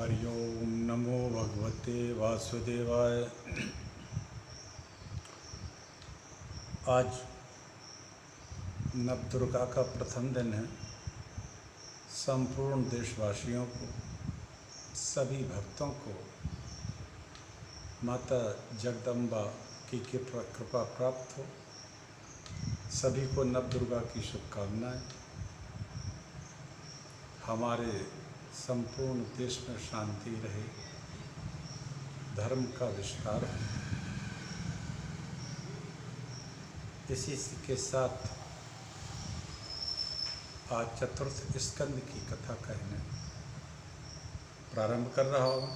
हरि ओम नमो भगवते वासुदेवाय। आज नवदुर्गा का प्रथम दिन है। संपूर्ण देशवासियों को, सभी भक्तों को माता जगदम्बा की कृपा प्राप्त हो। सभी को नवदुर्गा की शुभकामनाएं। हमारे संपूर्ण देश में शांति रहे, धर्म का विस्तार हो। इसी के साथ आज चतुर्थ स्कंद की कथा कहने प्रारंभ कर रहा हूँ।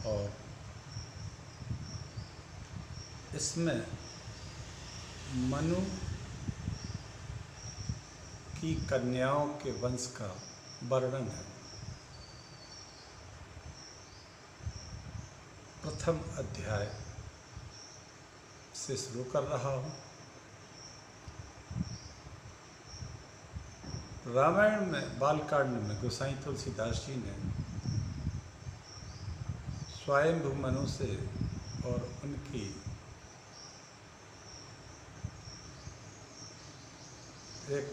और इसमें मनु की कन्याओं के वंश का वर्णन है। प्रथम अध्याय से शुरू कर रहा हूँ। रामायण में बालकांड में गोसाई तुलसीदास जी ने स्वयंभू मनु से और उनकी एक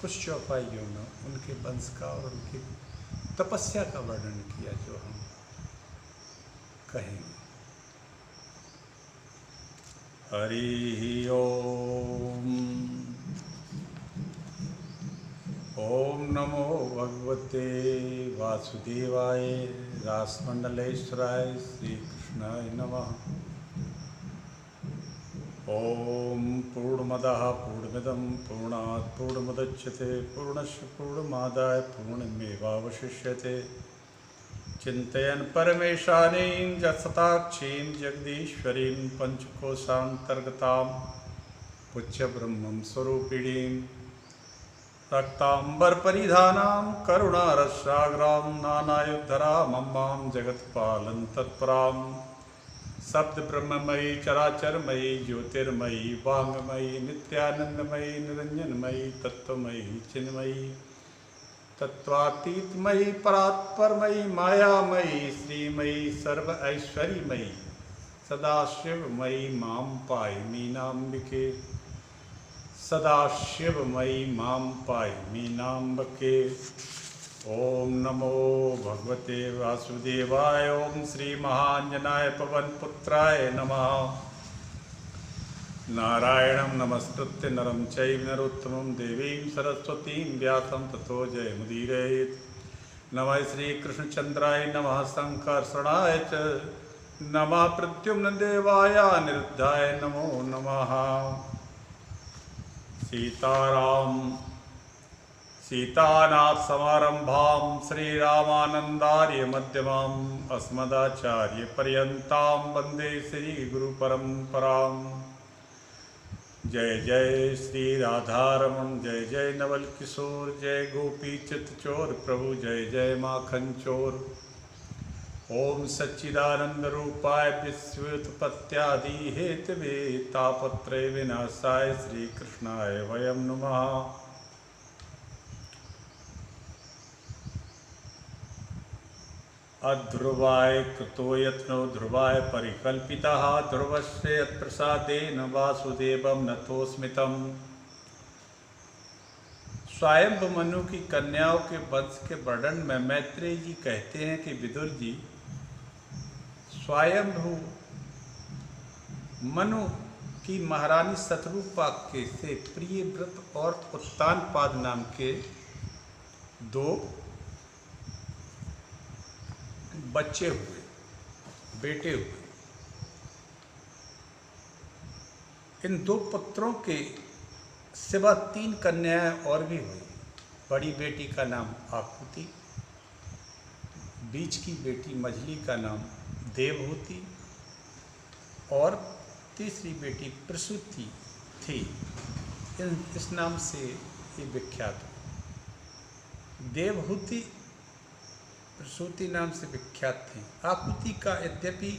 कुछ चौपाइयों में उनके वंश का और उनकी तपस्या का वर्णन किया, जो हम कहेंगे। हरि ओम। ओम नमो भगवते वासुदेवाय रासमंडलेश्वराय श्री कृष्णाय नमः। ओम पूर्णमदः पूर्णमिदं पूर्णात् पूर्णमुदच्यते पूर्णस्य पूर्णमादाय पूर्णमेवावशिष्यते। चिन्तयन् परमेशानीं जसताक्षीं जगदीश्वरीं पंचकोशान्तर्गतां पुच्छब्रह्मं स्वरूपिणीं रक्ताम्बरपरिधानां करुणारसाग्रां नानायुधरामम्मां जगत्पालं तत्परां शब्द ब्रह्ममयी चराचरमयी ज्योतिर्मयी वाङ्मयी नित्यानंदमयी निरंजनमयी तत्वमयी चिन्मयी तत्वातीतमयी परात्परमयी मायामयी श्रीमयी सर्व ऐश्वर्यमयी सदाशिवमयी मां पाहि मीनाम्बिके। सदाशिवमयी मां पाहि मीनाम्बिके। ओम नमो भगवते वासुदेवाय। ओम श्री महांजनाय पवनपुत्राय नमः। नारायणं नमस्कृत्य नरं चैव नरोत्तमं देवीं सरस्वतीं व्यासं ततो जयमुदीरयेत्। नमः श्रीकृष्णचन्द्राय नमः संकर्षणाय च नमः प्रद्युम्नदेवाय अनिरुद्धाय नमो नमः। सीतानाथ समारंभां श्रीरामानन्दार्य मध्यमाम् अस्मदाचार्य पर्यन्तां वन्दे श्रीगुरुपरम्पराम्। जय जय श्री राधारमण, जय जय नवल किशोर, जय गोपी चित्तचोर प्रभु, जय जय माखन चोर। ओम सच्चिदानंद रूपाय विश्वोत्पत्त्यादि हेतवे तापत्रय विनाशाय श्री कृष्णाय वयं नमः। अध्रुवाय कृतो यत्नो ध्रुवाय परिकल्पितः ध्रुवस्य यत्प्रसादेन वासुदेवं नतोऽस्मितम्। स्वयंभू मनु की कन्याओं के वंश के वर्णन में मैत्रेय जी कहते हैं कि विदुर जी स्वयंभू मनु की महारानी शतरूपा के से प्रियव्रत और उत्तानपाद नाम के दो बच्चे हुए, बेटे हुए। इन दो पुत्रों के सिवा 3 कन्याएं और भी हुई। बड़ी बेटी का नाम आकुति, बीच की बेटी मझली का नाम देवहूति और तीसरी बेटी प्रसूति थी। इस नाम से ये विख्यात हुई। देवहूति प्रसूति नाम से विख्यात थी। आकुति का यद्यपि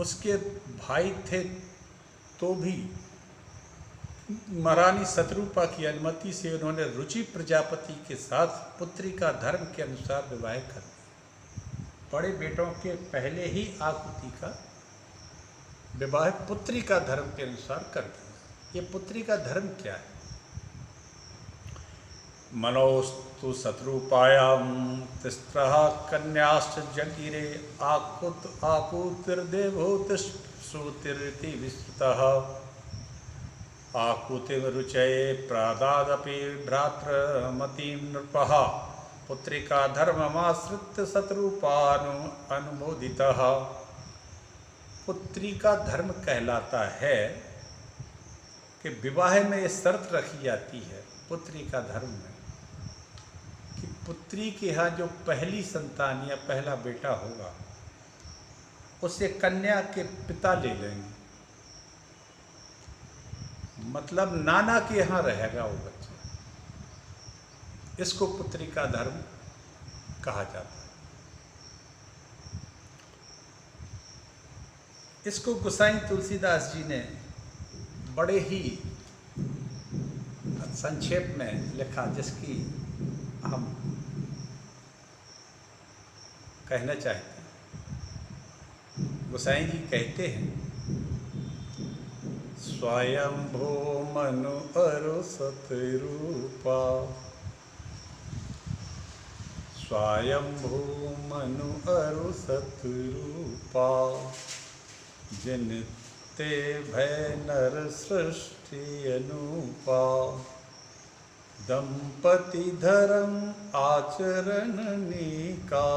उसके भाई थे तो भी महारानी शत्रुपा की अनुमति से उन्होंने रुचि प्रजापति के साथ पुत्री का धर्म के अनुसार विवाह कर दिया। बड़े बेटों के पहले ही आकुति का विवाह पुत्री का धर्म के अनुसार कर दिया। ये पुत्री का धर्म क्या है? मनोस्तु शत्रुपायाम तिस्रः कन्याश्च जगिरे आकुतिर्देवोतिः श्रुतिरिति विस्तृतः आकुतिं रुचये प्रादादपि भ्रातृमतीं नृपः पुत्रिका धर्ममाश्रित्य शत्रुपानुमोदितः। पुत्री का धर्म कहलाता है कि विवाह में ये शर्त रखी जाती है पुत्री का धर्म में कि पुत्री के यहाँ जो पहली संतान या पहला बेटा होगा उसे कन्या के पिता ले लेंगे, मतलब नाना के यहाँ रहेगा वो बच्चा। इसको पुत्री का धर्म कहा जाता है। इसको गोसाई तुलसीदास जी ने बड़े ही संक्षेप में लिखा, जिसकी हम कहना चाहते हैं। गोसाई जी कहते हैं, स्वयंभो मनु अरु सतरूपा स्वयंभो मनु अरु सतरूपा जिनते भय नर सृष्टि अनुपा दंपति धर्म आचरण नीका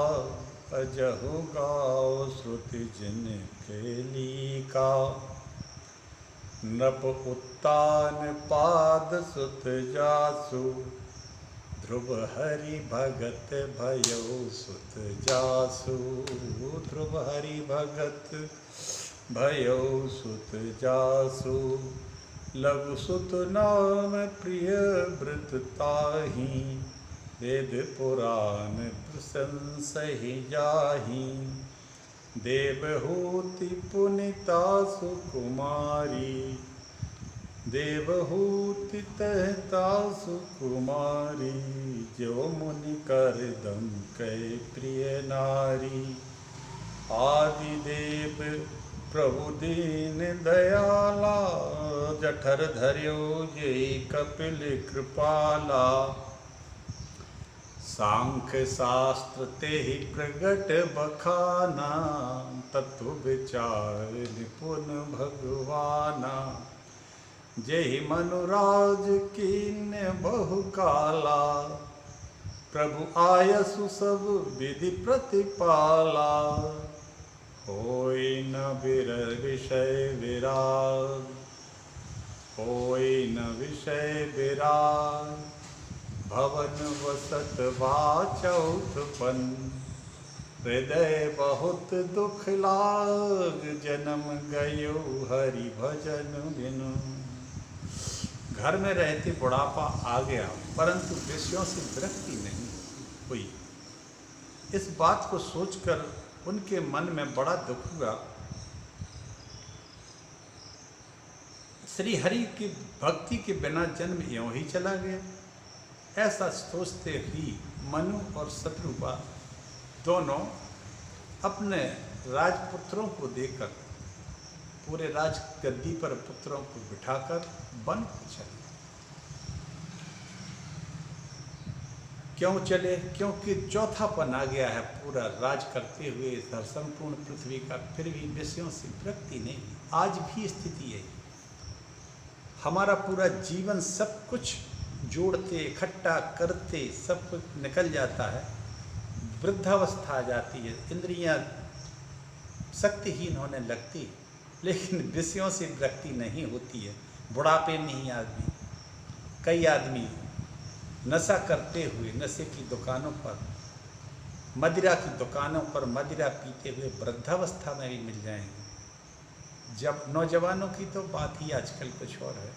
अजहु गाओ श्रुति जिन केलिका नप उत्तान पाद सुत जासु ध्रुव हरि भगत भयो सुत जासु ध्रुव हरि भगत भयो सुत जासु लघु सुत नाम प्रिय व्रत ताहि वेद पुराण प्रशंसहि जाहि देवहूति पुनिता सुकुमारी देवहूति तहता सुकुमारी जो मुनि कर दम कै प्रिय नारी आदि देव प्रभु दीन दयाला जठर धर्यो जय कपिल कृपाला सांख्य शास्त्र ते ही प्रगट बखाना तत्व विचार निपुण भगवाना जय मनुराज कीन्य बहुकाला प्रभु आयसु सब विधि प्रतिपाला होय न विषय विराग होय न विषय विराग भवन वसत भा चौथपन हृदय बहुत दुख लाग जन्म गयो हरि भजन बिनु। घर में रहते बुढ़ापा आ गया परंतु विषयों से विरक्ति नहीं हुई। इस बात को सोचकर उनके मन में बड़ा दुख हुआ। श्री हरि की भक्ति के बिना जन्म यूं ही चला गया। ऐसा सोचते ही मनु और शत्रुपा दोनों अपने राजपुत्रों को देकर पूरे राज गद्दी पर पुत्रों को बिठाकर वन को चले। क्यों चले? क्योंकि चौथापन आ गया है पूरा राज करते हुए इस संपूर्ण पृथ्वी का, फिर भी विषयों से विरक्ति नहीं। आज भी स्थिति है, हमारा पूरा जीवन सब कुछ जोड़ते इकट्ठा करते सब कुछ निकल जाता है, वृद्धावस्था आ जाती है, इंद्रियां शक्तिहीन होने लगती, लेकिन विषयों से विरक्ति नहीं होती है। बुढ़ापे में ही कई आदमी नशा करते हुए नशे की दुकानों पर, मदिरा की दुकानों पर मदिरा पीते हुए वृद्धावस्था में भी मिल जाएंगे। जब नौजवानों की तो बात ही आजकल कुछ और है,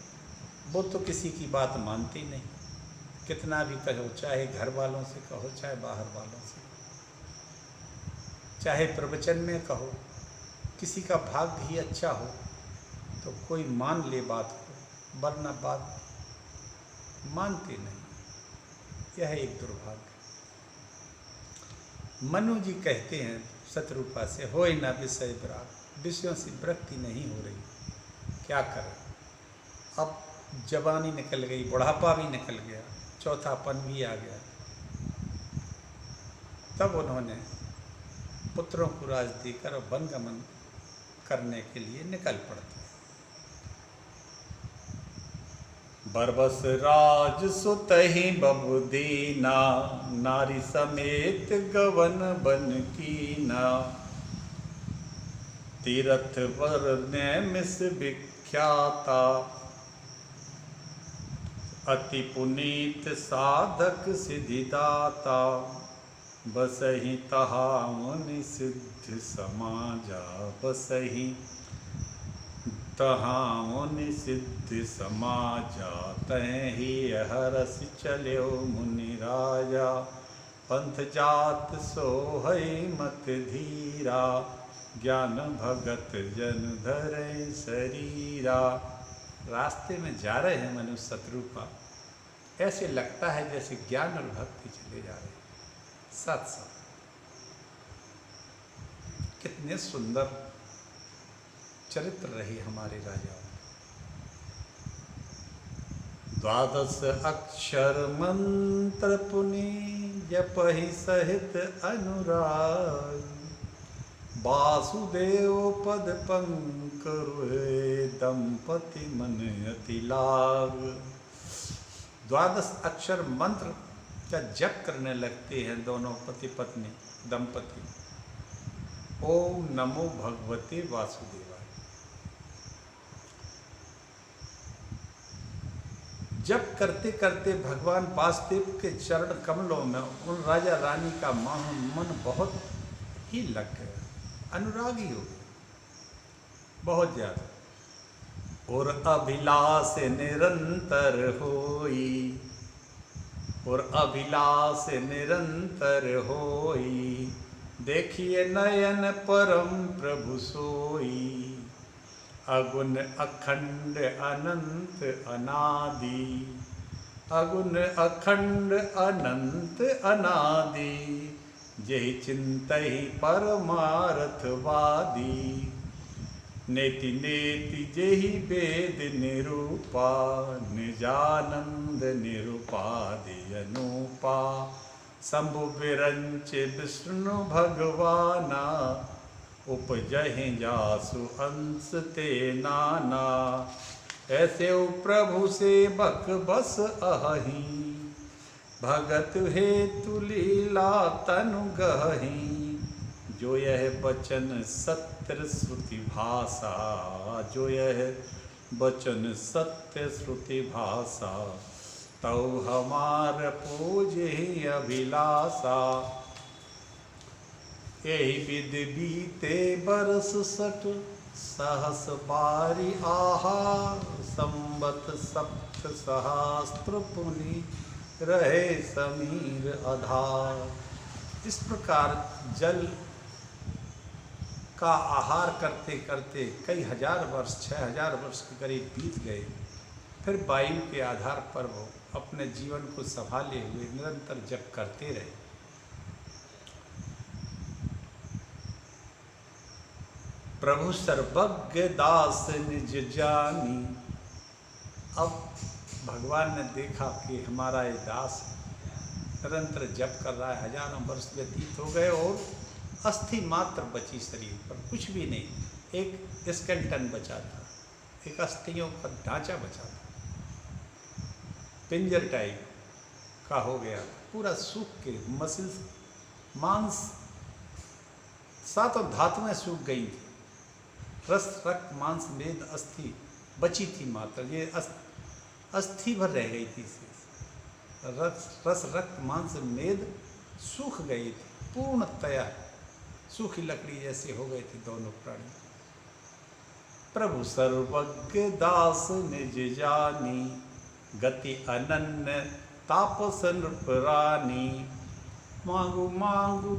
वो तो किसी की बात मानते ही नहीं, कितना भी कहो, चाहे घर वालों से कहो चाहे बाहर वालों से कहो, चाहे प्रवचन में कहो, किसी का भाग्य ही अच्छा हो तो कोई मान ले बात को, वरना बात मानते नहीं। यह एक दुर्भाग्य। मनु जी कहते हैं शत्रुपा से, होय ना विषय विराग, विषयों से विरक्ति नहीं हो रही, क्या करें। अब जवानी निकल गई, बुढ़ापा भी निकल गया, चौथापन भी आ गया। तब उन्होंने पुत्रों को राज देकर वनगमन करने के लिए निकल पड़ते। बरबस राज सुतहि बबु दीना, नारी समेत गवन बन कीना। तीरथ वर नैमिष विख्याता, अति पुनीत साधक सिद्धिदाता। बसहि तहा मुनि सिद्ध समाजा, बसहि तहा मुनि सिद्ध समाजा। तहि हरस चल्यो मुनि राजा, पंथ जात सोहै मत धीरा। ज्ञान भगत जन धरे शरीरा। रास्ते में जा रहे हैं मनुष्य शत्रुपा, ऐसे लगता है जैसे ज्ञान और भक्ति चले जा रहे हैं साथ साथ। कितने सुंदर चरित्र रहे हमारे राजाओं। द्वादश अक्षर मंत्र पुनि, जपहि सहित अनुराग। वासुदेव पद पंकरुहे, दंपति मन अति लाग। द्वादश अक्षर मंत्र का जप करने लगते हैं दोनों पति पत्नी दंपति। ओम नमो भगवते वासुदेवाय। जप करते करते भगवान वासुदेव के चरण कमलों में उन राजा रानी का मन बहुत ही लग गया, अनुरागी हो गया बहुत ज्यादा। और अभिलाष निरंतर होई, और अभिलाष निरंतर होई। देखिए नयन परम प्रभु सोई। अगुण अखंड अनंत अनादि, अगुण अखंड अनंत अनादि। जेहि चिंतहि परमार्थवादी। नेति नेति जेहि वेद निरूपा। निजानंद निरूपादि अनुपा। शंभु विरंच विष्णु भगवाना। उपजहि जासु अंश ते नाना। ऐसे प्रभु सेवक बस अहि। भगत हेतु लीला तनु गहि। जो यह बचन सत्य श्रुति भाषा। जो यह बचन सत्य श्रुति भाषा। तौ हमार पूजे अभिलाषा। यही विधि बीते बरस सठ। सहस बारी आहा। संबत सप्त सहस्त्र पुनि। रहे समीर आधार। इस प्रकार जल का आहार करते करते कई हजार वर्ष, 6000 वर्ष के करीब बीत गए। फिर वायु के आधार पर वो अपने जीवन को संभाले हुए निरंतर जप करते रहे। प्रभु सर्वज्ञ दास निज जानी। अब भगवान ने देखा कि हमारा ये दास निरंतर जप कर रहा है, हजारों वर्ष व्यतीत हो गए और अस्थि मात्र बची शरीर पर, कुछ भी नहीं। एक स्केलेटन बचा था, एक अस्थियों का ढांचा बचा था, पिंजर टाइप का हो गया, पूरा सूख के मसल्स मांस सातों धातुएं सूख गई थी। रस रक्त मांस मेद अस्थि बची थी मात्र, ये अस्थि भर रह गई थी। रस रक्त मांस मेद सूख गई थी, पूर्णतया सूखी लकड़ी जैसे हो गए थे दोनों प्राणी। प्रभु सर्वज्ञ दास निज जानी। गति अनन्य तापस नृपरानी। मांगू मांगू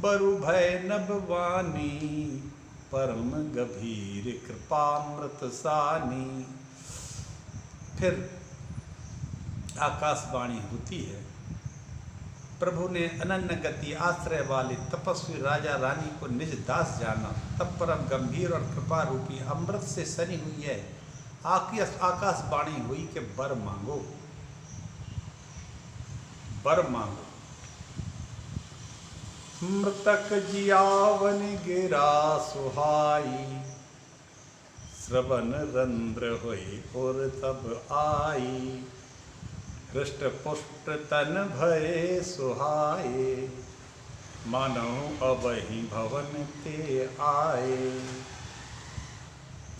बरु भय नभवानी। परम गभीर कृपामृत सानी। फिर आकाशवाणी होती है, प्रभु ने अनन्य गति आश्रय वाले तपस्वी राजा रानी को निज दास जाना, तब परम गंभीर और कृपा रूपी अमृत से सनी हुई है आकाशवाणी हुई कि वर मांगो, वर मांगो। मृतक जियावन गिरा सुहाई, श्रवण रंध्र होई और तब आई, हृष्ट पुष्ट तन भये सुहाए, मानो अबहि भवन ते आए।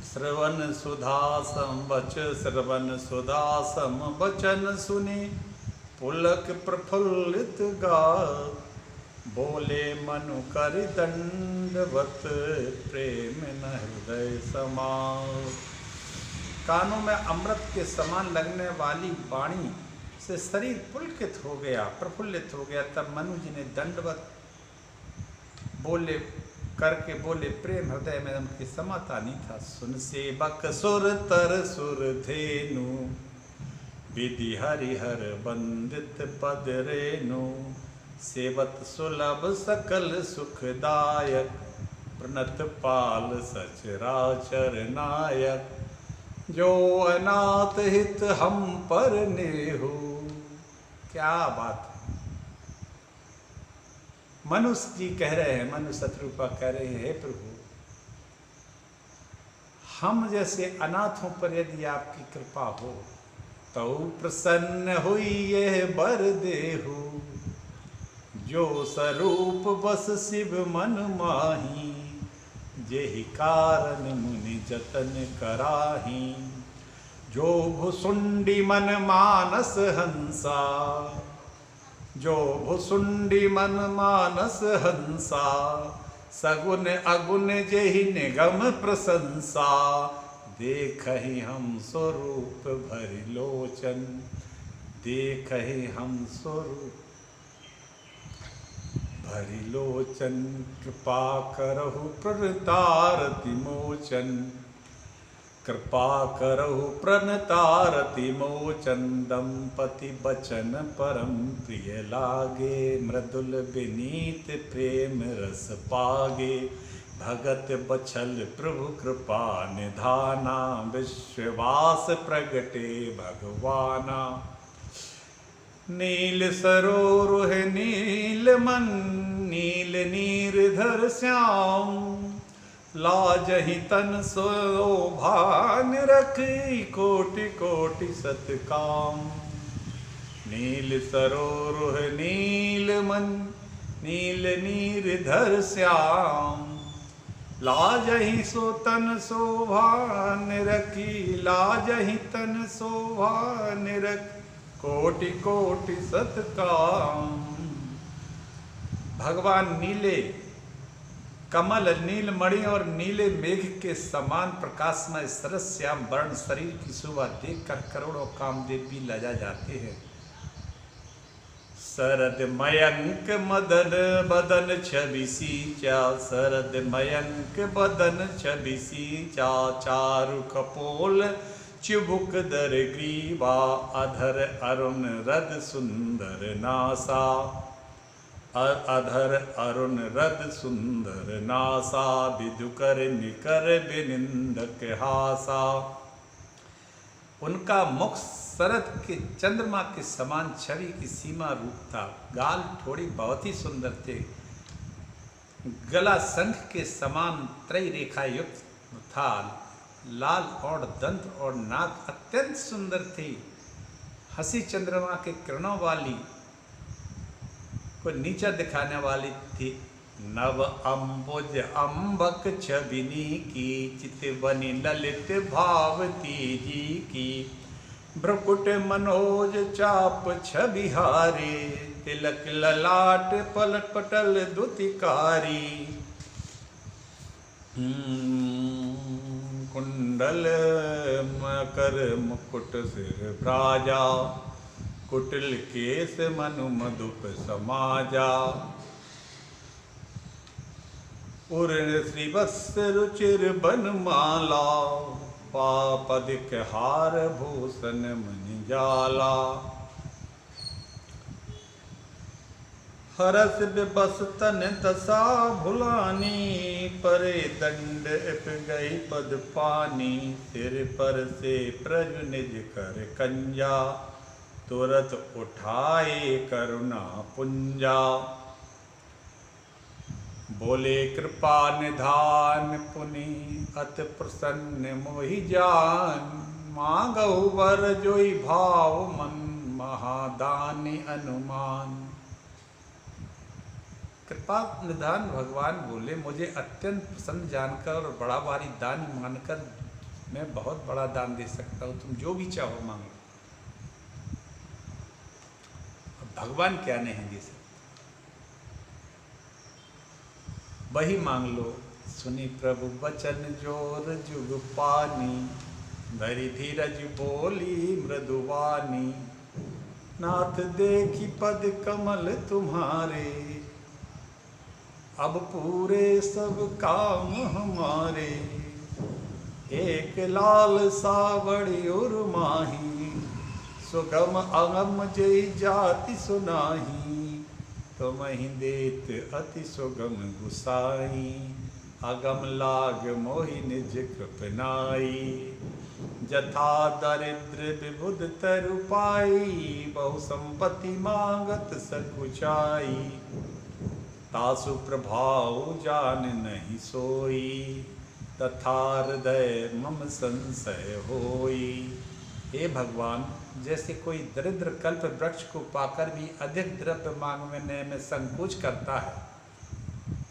श्रवण सुधा संवच श्रवण सुधा सम वचन सुने, पुलक प्रफुल्लित गात, बोले मनु कर दंडवत, प्रेम न हृदय समाओ। कानों में अमृत के समान लगने वाली वाणी से शरीर पुलकित हो गया, प्रफुल्लित हो गया। तब मनु जी ने दंडवत बोले करके बोले, प्रेम हृदय में उनकी समाता नहीं था। सुन सेवक सुर तर सुर धेनु, विधि हरिहर वंदित पद रेनु, सेवत सुलभ सकल सुखदायक, प्रणत पाल सचराचर नायक, जो अनाथ हित हम पर नेहु। क्या बात है। मनुष्य जी कह रहे हैं, मनु शत्रुपा कह रहे हैं, हे प्रभु, हम जैसे अनाथों पर यदि आपकी कृपा हो तो प्रसन्न हुई यह बर देहु, जो स्वरूप बस शिव मन माही, जेहि कारण मुनि जतन कराही, जो भुसुंडी मन मानस हंसा, जो भुसुंडी मन मानस हंसा, सगुन अगुन जेहि निगम प्रशंसा, देखहि हम स्वरूप भरि लोचन, देखहि हम स्वरूप भरि लोचन, कृपा करहु प्रणतारति मोचन, कृपा करहु प्रणतारति मोचन, दंपति बचन परम प्रिय लागे, मृदुल विनीत प्रेम रस पागे, भगत बछल प्रभु कृपा निधाना, विश्वास प्रगटे भगवाना। नील सरोरुह नील मन, नील नीरधर श्याम, लाजहि तन शोभा निरखी, कोटि कोटि सतकाम। नील सरोरुह नील मन, नील नीरधर श्याम, लाजहि सो तन शोभा निरखी, लाजहि तन शोभा निरखी, कोटि कोटि सतकाम। भगवान नीले कमल, नीलमणि और नीले मेघ के समान प्रकाशमय सरस श्याम वर्ण शरीर की शोभा देखकर करोड़ों कामदेव भी लजा जाते हैं। शरद मयंक मदन बदन छवि सींचा, शरद मयंक बदन छवि सींचा, चारु कपोल चिबुक दर ग्रीवा, अधर अरुण रद सुंदर नासा, अधर अरुण रद सुंदर नासा, विदुकर निकर विनिंदक हासा। उनका मुख शरद के चंद्रमा के समान छवि की सीमा रूप था, गाल थोड़ी बहुत ही सुंदर थे, गला शंख के समान त्रय रेखा युक्त था, लाल और दंत और नाक अत्यंत सुंदर थी। हंसी चंद्रमा के किरणों वाली को नीचा दिखाने वाली थी। नव अम्बुज अम्बक छबिनी की, चितवनी ललित भावती जी की, भ्रकुट मनोज चाप छबिहारी, तिलक ललाट पलट पटल दुतिकारी, कुंडल मकर मुकुट सिर भ्राजा, कुटिल केस मनु मधुप समाजा, उर्ण श्रीवत्स रुचिर बनमाला, पापदिक हार भूषण मन जाला। हरस विबस तन दशा भुलानी, परे दंड इप गई पद पानी। सिर पर से प्रज निज कर कंजा, तुरत उठाए करुणा पुंजा। बोले कृपा निधान पुनि अति प्रसन्न मोहि जान। मांगहु वर जोई भाव मन, महादानी अनुमान। कृपा निधान भगवान बोले, मुझे अत्यंत प्रसन्न जानकर और बड़ा भारी दान मानकर मैं बहुत बड़ा दान दे सकता हूँ, तुम जो भी चाहो मांगो। अब भगवान क्या नहीं दे सकते, वही मांग लो। सुनी प्रभु वचन जोर जुग पानी, धरि धीरज बोली मृदुवानी। नाथ देखी पद कमल तुम्हारे, अब पूरे सब काम हमारे। एक लाल सावड़ी और माही, सुगम अगम जय जाति सुनाही। तुमहि देत अति सुगम गुसाई, अगम लाग मोहि निज कृपनाई। जथा दरिद्र विबुध तरु पाई, बहु संपत्ति मांगत सकुचाई। तासु प्रभाव जान नहीं सोई, तथा हृदय मम संशय होई। हे भगवान, जैसे कोई दरिद्र कल्प वृक्ष को पाकर भी अधिक द्रव्य मांगने में संकोच करता है,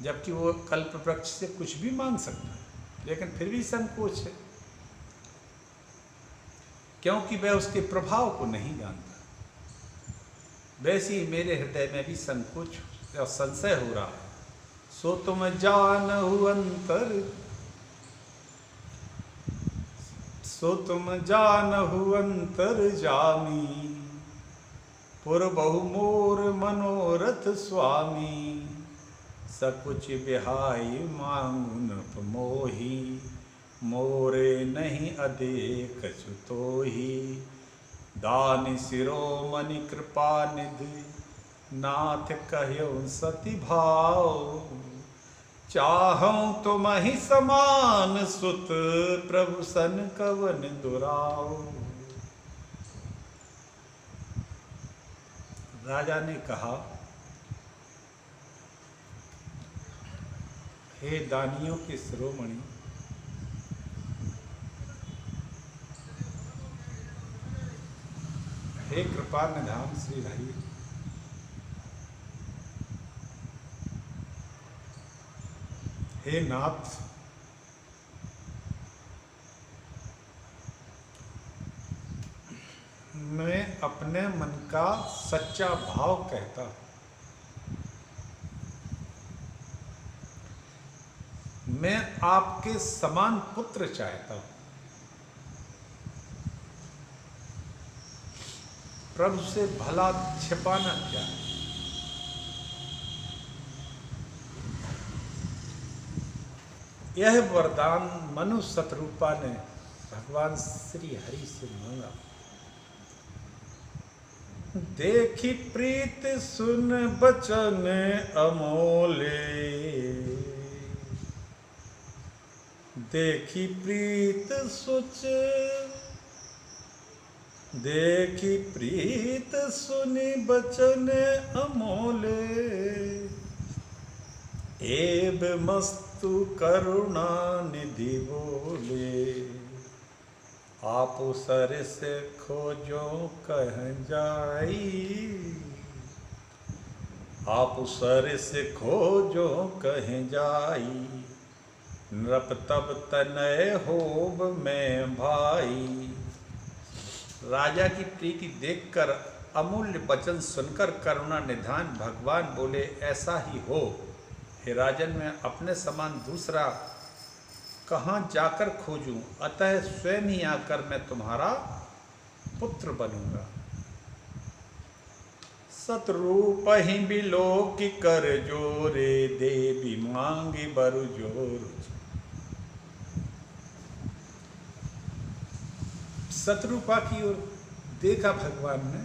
जबकि वो कल्प वृक्ष से कुछ भी मांग सकता है, लेकिन फिर भी संकोच है, क्योंकि वह उसके प्रभाव को नहीं जानता। वैसे ही मेरे हृदय में भी संकोच और संशय हो रहा है। सो तुम जानहु अंतर, सो तुम जानहु अंतर जामी। पुर बहु मोर मनोरथ स्वामी, सकुच बिहाई मांगु नृप मोही। मोरे नहीं अदेख चुतोही, दान शिरोमणि कृपा निधि। नाथ कह्यो सति भाव, चाहूं तुम्हि समान सुत। प्रभु सन कवन दुराव। राजा ने कहा, हे दानियों के शिरोमणि, हे कृपा निधान श्री हरि, हे नाथ, मैं अपने मन का सच्चा भाव कहता हूं। मैं आपके समान पुत्र चाहता हूं। प्रभु से भला छिपाना क्या है। यह वरदान मनु शतरूपा ने भगवान श्री हरि से मांगा। देखी प्रीत सुन बचन अमोले, देखी प्रीत सोच, देखी प्रीत सुनि बचन अमोले। एब मस्तु करुणा निधि बोले, आप सरस खोजो कह जाई। आप सरस खोजो कह जाई, नृप तब तनय होब मैं भाई। राजा की प्रीति देखकर, अमूल्य वचन सुनकर करुणा निधान भगवान बोले, ऐसा ही हो हे राजन, मैं अपने समान दूसरा कहाँ जाकर खोजूं, अतः स्वयं ही आकर मैं तुम्हारा पुत्र बनूंगा। सतरूप ही बिलोक कर जोरे, देवी मांगी बरु जोर। शत्रुपा की ओर देखा भगवान ने,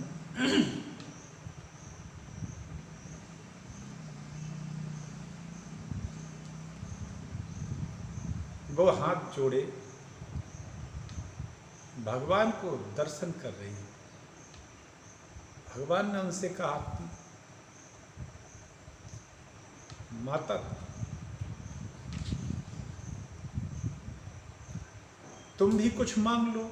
वो हाथ जोड़े भगवान को दर्शन कर रही है। भगवान ने उनसे कहा कि माता तुम भी कुछ मांग लो।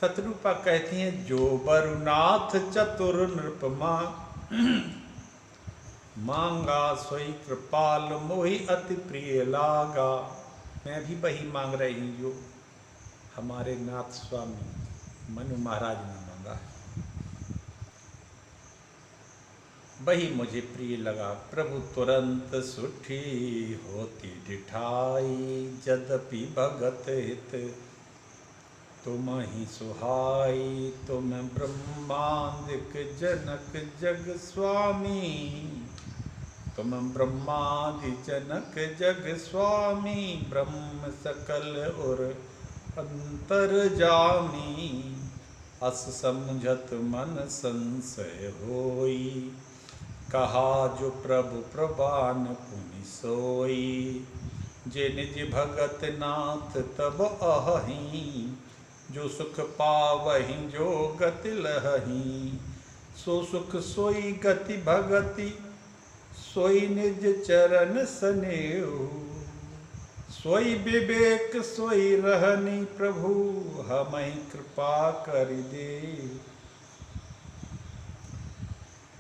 शत्रुपा कहती हैं, जो बरुनाथ चतुर नृपमा मांगा सोई कृपाल मोहि अति प्रिय लागा। मैं भी वही मांग रही हूँ जो हमारे नाथ स्वामी मनु महाराज ने मांगा है, वही मुझे प्रिय लगा। प्रभु तुरंत सुठी होती डिठाई, जदपि भगत हित तुम ही सुहाई। तुम ब्रह्मांदिक जनक जग स्वामी, तुम ब्रह्मादि जनक जग स्वामी। ब्रह्म सकल और अंतर्जामी, अस समझत मन संशय होई। कहा जो प्रभु प्रवान पुनि सोई। जे निज भगत नाथ तब अहि, जो सुख पावहि जो गति लहहि। सो सुख सोई गति भगति, सोई निज चरण सनेऊ। सोई विवेक सोई रहनी, प्रभु हमहि कृपा कर दे।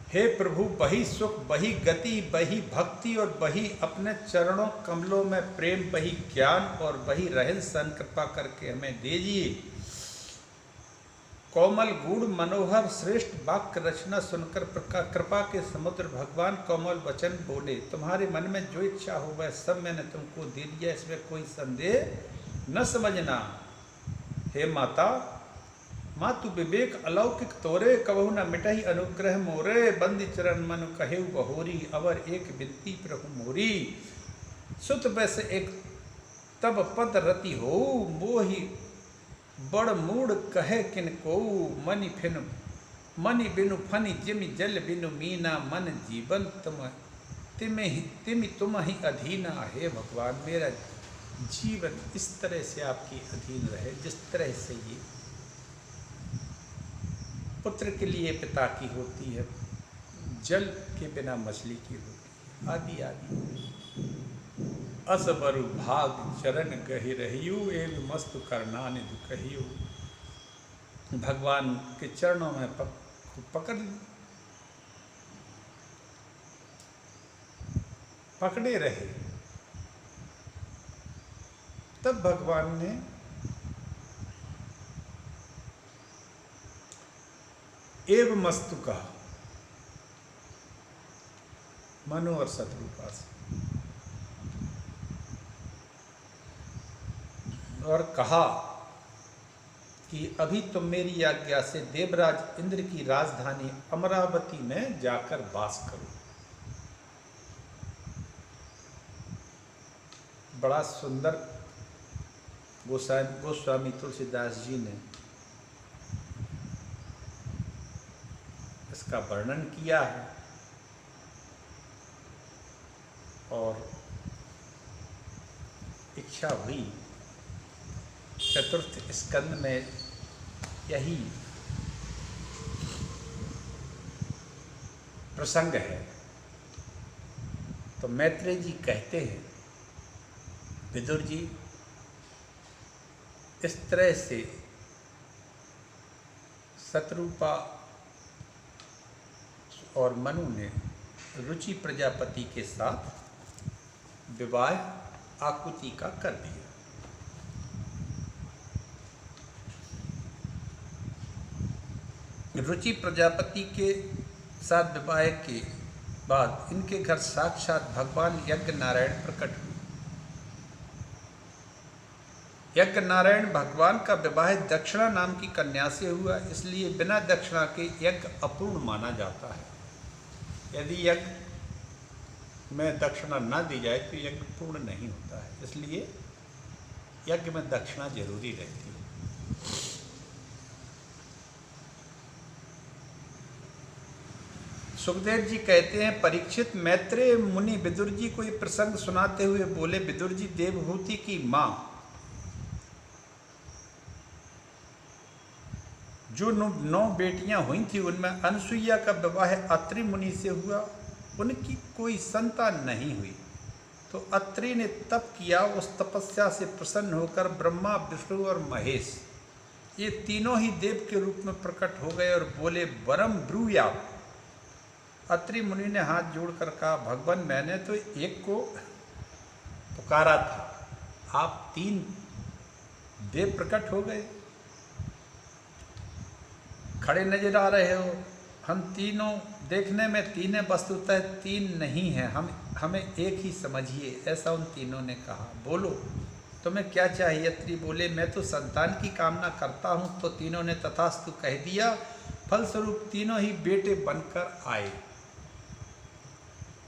हे प्रभु, वही सुख, वही गति, वही भक्ति और वही अपने चरणों कमलों में प्रेम, वही ज्ञान और वही रहन सहन कृपा करके हमें दीजिए। कोमल गूढ़ मनोहर श्रेष्ठ वाक्य रचना सुनकर कृपा के समुद्र भगवान कोमल वचन बोले। तुम्हारे मन में जो इच्छा हो वह सब मैंने तुमको दे दिया, इसमें कोई संदेह न समझना। हे माता, माँ तू विवेक अलौकिक तोरे, कबहु न मिटहि अनुग्रह मोरे। बंदी चरण मन कहेउ बहोरी, अवर एक बिनती प्रभु मोरी। सुत वैसे एक तब पद रति हो, मोहि बड़ मूड कहे किन को। मनि बिनु फनि जिमि जल बिनु मीना, मन जीवन तिमि तुम ही अधीना। हे भगवान, मेरा जीवन इस तरह से आपकी अधीन रहे जिस तरह से ये पुत्र के लिए पिता की होती है, जल के बिना मछली की होती है, आदि आदि। असबरु भाग चरण गहि रहियु, एवं मस्तु करनानि दुखहियु। भगवान के चरणों में पकड़े रहे। तब भगवान ने एवं मस्तु कहा मनु और शत्रुपा से, और कहा कि अभी तुम मेरी आज्ञा से देवराज इंद्र की राजधानी अमरावती में जाकर वास करो। बड़ा सुंदर गोस्वामी तुलसीदास जी ने इसका वर्णन किया है, और इच्छा हुई चतुर्थ स्कंद में यही प्रसंग है। तो मैत्रेय जी कहते हैं, विदुर जी, इस तरह से शत्रुपा और मनु ने रुचि प्रजापति के साथ विवाह आकुति का कर दिया। रुचि प्रजापति के साथ विवाह के बाद इनके घर साक्षात भगवान यज्ञ नारायण प्रकट हुए। यज्ञ नारायण भगवान का विवाह दक्षिणा नाम की कन्या से हुआ, इसलिए बिना दक्षिणा के यज्ञ अपूर्ण माना जाता है। यदि यज्ञ में दक्षिणा न दी जाए तो यज्ञ पूर्ण नहीं होता है। इसलिए यज्ञ में दक्षिणा जरूरी रहती है। सुखदेव जी कहते हैं, परीक्षित मैत्रेय मुनि विदुर जी को ये प्रसंग सुनाते हुए बोले, विदुर जी, देवहूति की मां जो 9 बेटियां हुई थी, उनमें अनसुईया का विवाह अत्रि मुनि से हुआ। उनकी कोई संतान नहीं हुई तो अत्रि ने तप किया। उस तपस्या से प्रसन्न होकर ब्रह्मा, विष्णु और महेश ये तीनों ही देव के रूप में प्रकट हो गए और बोले, वरम ब्रूयात्। अत्रि मुनि ने हाथ जोड़कर कहा, भगवान, मैंने तो एक को पुकारा था, आप 3 देव प्रकट हो गए, खड़े नजर आ रहे हो। हम तीनों देखने में 3 वस्तुतः 3 नहीं है, हमें एक ही समझिए, ऐसा उन तीनों ने कहा। बोलो तुम्हें क्या चाहिए? अत्रि बोले, मैं तो संतान की कामना करता हूँ। तो तीनों ने तथास्तु कह दिया। फलस्वरूप तीनों ही बेटे बनकर आए।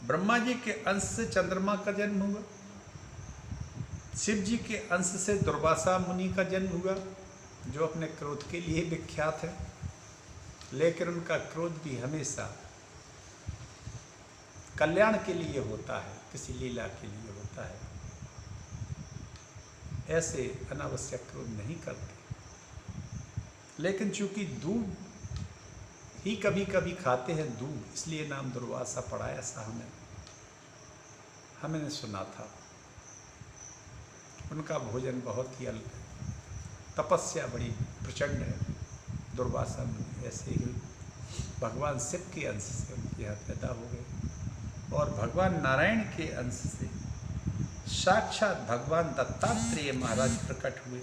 ब्रह्मा जी के अंश से चंद्रमा का जन्म हुआ, शिव जी के अंश से दुर्वासा मुनि का जन्म हुआ, जो अपने क्रोध के लिए विख्यात है, लेकिन उनका क्रोध भी हमेशा कल्याण के लिए होता है, किसी लीला के लिए होता है। ऐसे अनावश्यक क्रोध नहीं करते। लेकिन चूंकि दूध ही कभी कभी खाते हैं दूध, इसलिए नाम दुर्वासा पड़ा, ऐसा हमने सुना था। उनका भोजन बहुत ही अल्प है, तपस्या बड़ी प्रचंड है। दुर्वासा मुनि ऐसे ही भगवान शिव के अंश से उनके यहाँ पैदा हो गए और भगवान नारायण के अंश से साक्षात भगवान दत्तात्रेय महाराज प्रकट हुए।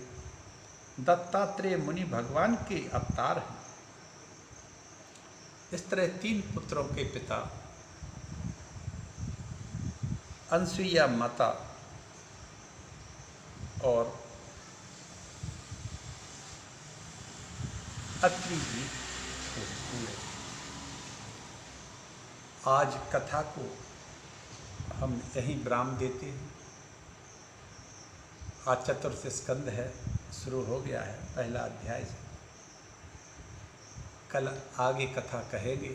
दत्तात्रेय मुनि भगवान के अवतार हैं। इस तरह 3 पुत्रों के पिता अनसुईया माता और अत्रि जी हुए। आज कथा को हम यहीं विराम देते हैं। आज चतुर्थ स्कंद है, शुरू हो गया है पहला अध्याय से। कल आगे कथा कहेंगे।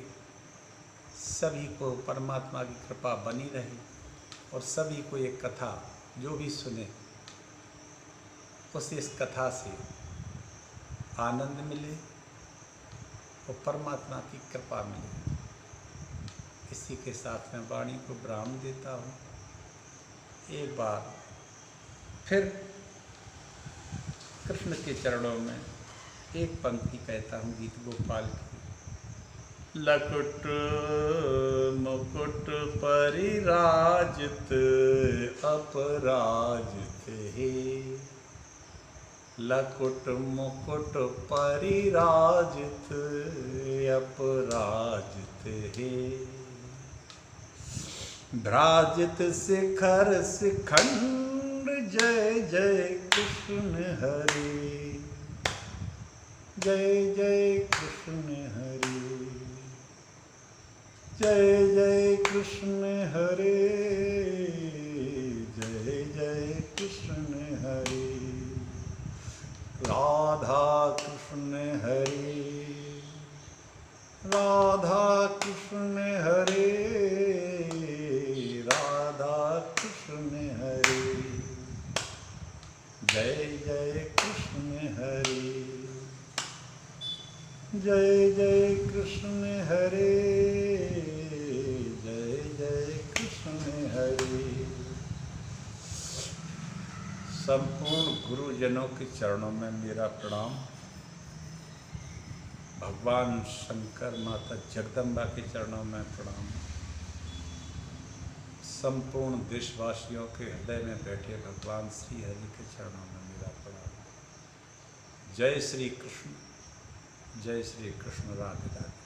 सभी को परमात्मा की कृपा बनी रहे और सभी को ये कथा जो भी सुने उसे इस कथा से आनंद मिले और परमात्मा की कृपा मिले। इसी के साथ मैं वाणी को विराम देता हूँ। एक बार फिर कृष्ण के चरणों में एक पंक्ति कहता हूँ गीत गोपाल की। लकुट मुकुट परिराजित अपराजित हे, लकुट मुकुट परिराजित अपराजित हे, भ्राजित शिखर शिखंड जय जय कृष्ण हरे, जय जय कृष्ण हरे, जय जय कृष्ण हरे, जय जय कृष्ण हरे, राधा कृष्ण हरे, राधा कृष्ण हरे, राधा कृष्ण हरे, जय जय कृष्ण हरे, जय जय कृष्ण हरे, जय जय कृष्ण हरे। संपूर्ण गुरुजनों के चरणों में मेरा प्रणाम। भगवान शंकर, माता जगदम्बा के चरणों में प्रणाम। संपूर्ण देशवासियों के हृदय में बैठे भगवान श्री हरि के चरणों में मेरा प्रणाम। जय श्री कृष्ण, जय श्री कृष्ण, राधे राधे।